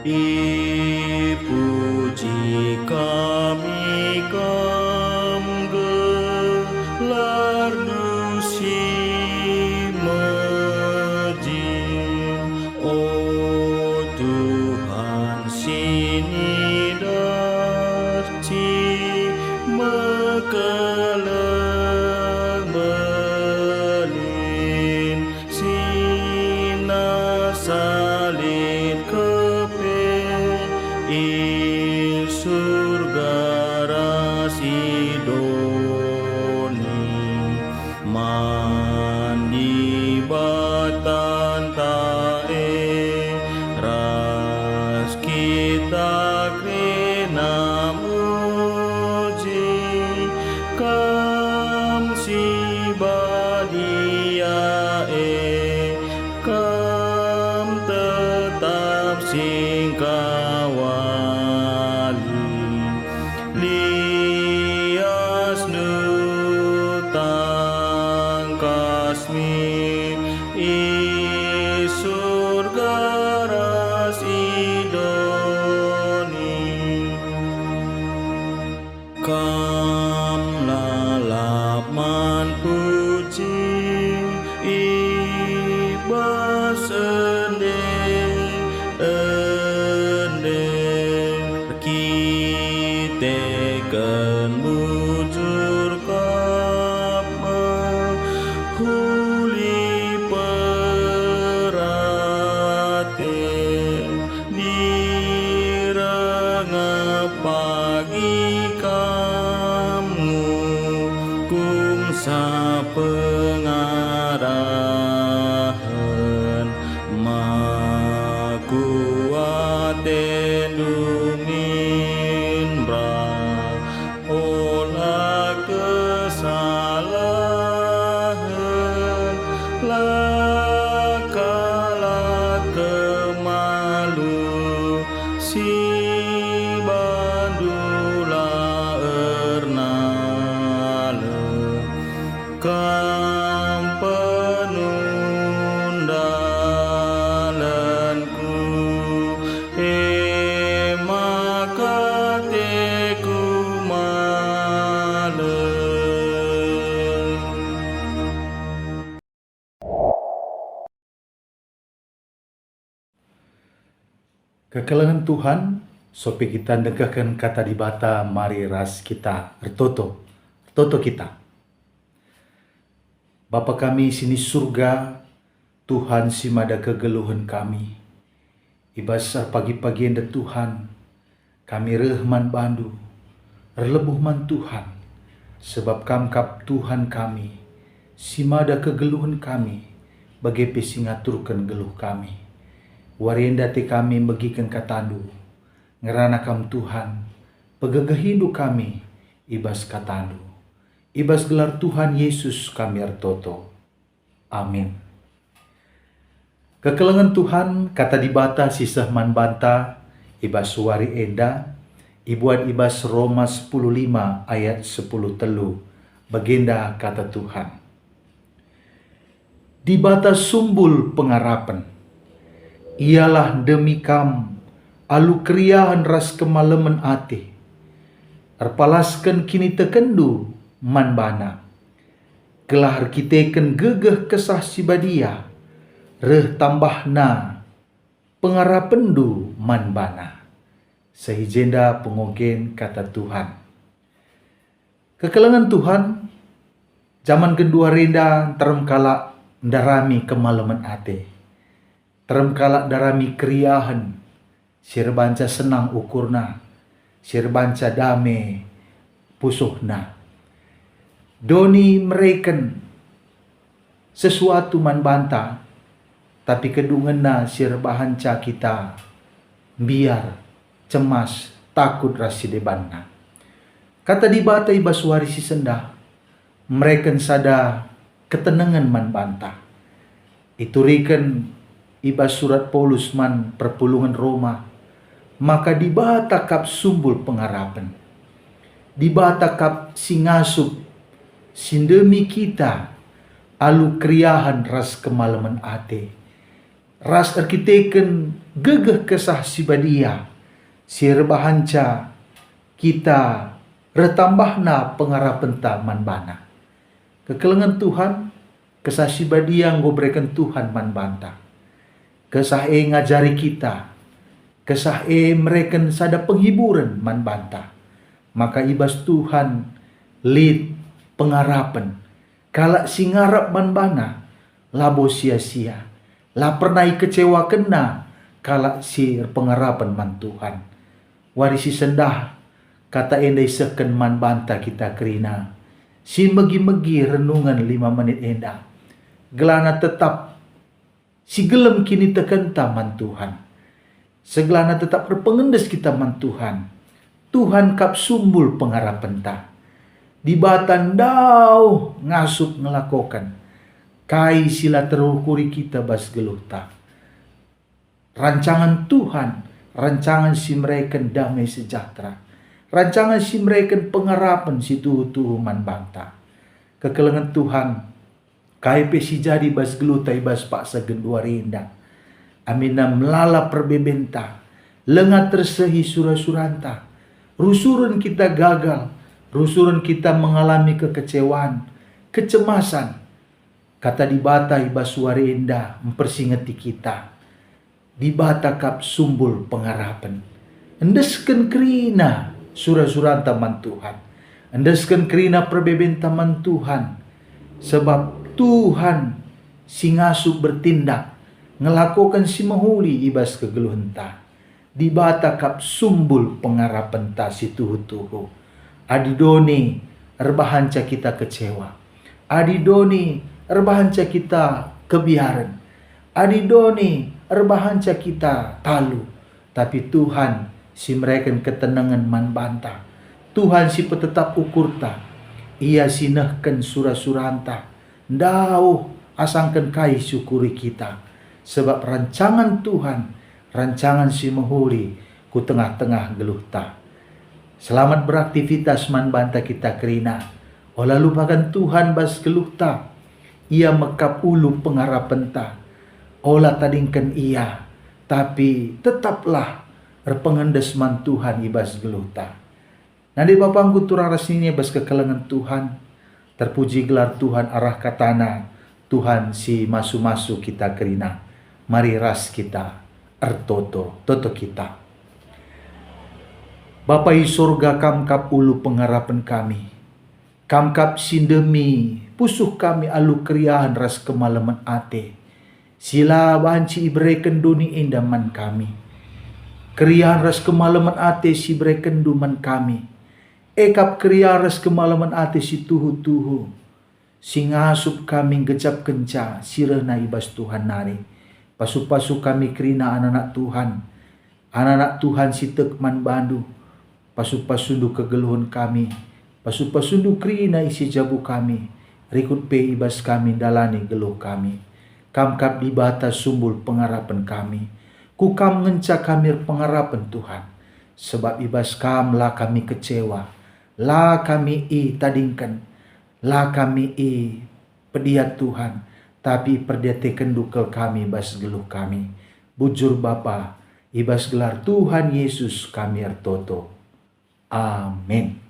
Ipuji kami kam gelar dusi mejim. Oh Tuhan sini darci mekelemelin sina salin kepe i surga rasidoni mandi batan tae ras kita krena muji kam si badia kam tetap singkawali lias nu tangkasmi i surga rasidoni kam lalaman puji ibas ende kita kan mujur kapa huli perate diranga pagi kamu kungsa pengarahan makuaten dumin bra olah kesalahan laka-laka malu si bandula ernale kam penundalanku makateku male. Kekelengan Tuhan, sopi kita negahkan kata di bata mari ras kita ertoto kita. Bapa kami sini surga, Tuhan simada kegeluhan kami. Ibasah pagi-pagi enda Tuhan, kami rehman bandu, relebuh man Tuhan, sebab kamkap Tuhan kami, simada kegeluhan kami, bagi pesingaturkan geluh kami. Warienda te kami bagikan katandu, ngerana kam Tuhan, pegegehindu kami, ibas katandu. Ibas gelar Tuhan Yesus kami ertoto. Amin. Kekelengan Tuhan kata dibata sisah man banta, ibas wari enda, ibuan ibas Roma 10:5 ayat 10 telu, bagenda kata Tuhan. Dibata sumbul pengarapan, ialah demi kam alu kriahan ras kemalemen ate erpalaskan kini tekendu man bana gelahar kiteken gegeh kesah sibadia reh tambahna pengarapendu man bana sehijenda pengogen kata Tuhan. Kekelengan Tuhan zaman kedua renda terem kala ndarami kemalemen ate terem kalak darami kriahan, sirbanca senang ukurna, sirbanca dame pusuhna. Doni mereken sesuatu man banta, tapi kedungenna sirbahanca kita biar cemas takut rasidebanna. Kata dibata ibaswari si sendah, mereken sada ketenangan man banta. Ituriken ibas surat Paulus man perpulungan Roma, maka dibata kap sumbul pengarapan, dibata kap singasup sindemi kita alu kriahan ras kemalaman ate ras arkiteken gegeh kesah si badia, si rebahanca kita retambahna pengarapan man bana. Kekelengan Tuhan, kesah si badia ngobreken Tuhan man banta. Kesah ngajari kita, kesah mereken sada penghiburan man banta. Maka ibas Tuhan lid pengarapan. Kala si ngarap man bana, labo sia-sia. La pernah kecewa kena kala si pengarapan man Tuhan. Warisi sendah kata endai seken man banta kita kerina. Si megi-megi renungan 5 menit enda. Gelana tetap si gelem kini tekenta man Tuhan. Segelana tetap berpengendes kita man Tuhan. Tuhan kap sumbul pengarapan ta. Di batan dau ngasup ngelakokan. Kai sila terukuri kita bas geluh ta. Rancangan Tuhan, rancangan si mereka damai sejahtera. Rancangan si mereka pengarapan si tuhu man banta. Kekelengan Tuhan, kai pe si jadi bas geluh ta ibas paksa gendua rinda. Amina melala perbebenta, lengat tersehi surah-suranta. Rusurun kita gagal, rusurun kita mengalami kekecewaan, kecemasan. Kata di bata ibas suara indah mempersingeti kita. Di bata kap sumbul pengharapan. Endesken kerina surah-surah taman Tuhan. Endesken kerina perbeben taman Tuhan. Sebab Tuhan singasup bertindak. Ngelakukan si mahuli ibas kegeluhan ta. Di bata kap sumbul pengharapan ta si tuhu-tuhu. Adidoni erbahanca kita kecewa. Adidoni erbahanca kita kebiaran. Adidoni erbahanca kita talu. Tapi Tuhan si mereka ketenangan man banta. Tuhan si petetap ukurta. Ia sinahkan surah-suranta. Ndauh asangkan kai syukuri kita. Sebab rancangan Tuhan, rancangan si mahuli ku tengah-tengah geluh ta. Selamat beraktivitas man banta kita kerina. Olah lupakan Tuhan bas geluh ta. Ia mekap ulu pengharapan ta. Olah tadingkan ia. Tapi tetaplah erpengendes man Tuhan ibas geluh ta. Nadi bapangku turang rasini bas kekelengan Tuhan. Terpuji gelar Tuhan arah katana. Tuhan si masu-masu kita kerina. Mari ras kita ertoto kita. Bapa i surga kamkap ulu pengharapan kami. Kamkap sindemi pusuh kami alu kriahan ras kemalaman ate. Sila banci ibreken duni indaman kami. Kriahan ras kemalaman ate si breken duman kami. Ekap kriahan ras kemalaman ate si tuhu-tuhu. Singasup kami gejap kenca sirena ibas Tuhan nari. Pasu-pasu kami kerina anak-anak Tuhan. Anak-anak Tuhan si tekman bandu. Pasu-pasundu kegeluhan kami. Pasu-pasundu kerina isi jabu kami. Rikut pe ibas kami dalani geluh kami. Kamkap di batas sumbul pengharapan kami. Kukam ngenca kami pengharapan Tuhan. Sebab ibas kam lah kami kecewa. Lah kami tadingkan. Lah kami pediat Tuhan. Tapi perdetekan dukel kami bas geluh kami. Bujur Bapa, ibas gelar Tuhan Yesus kami ertoto. Amin.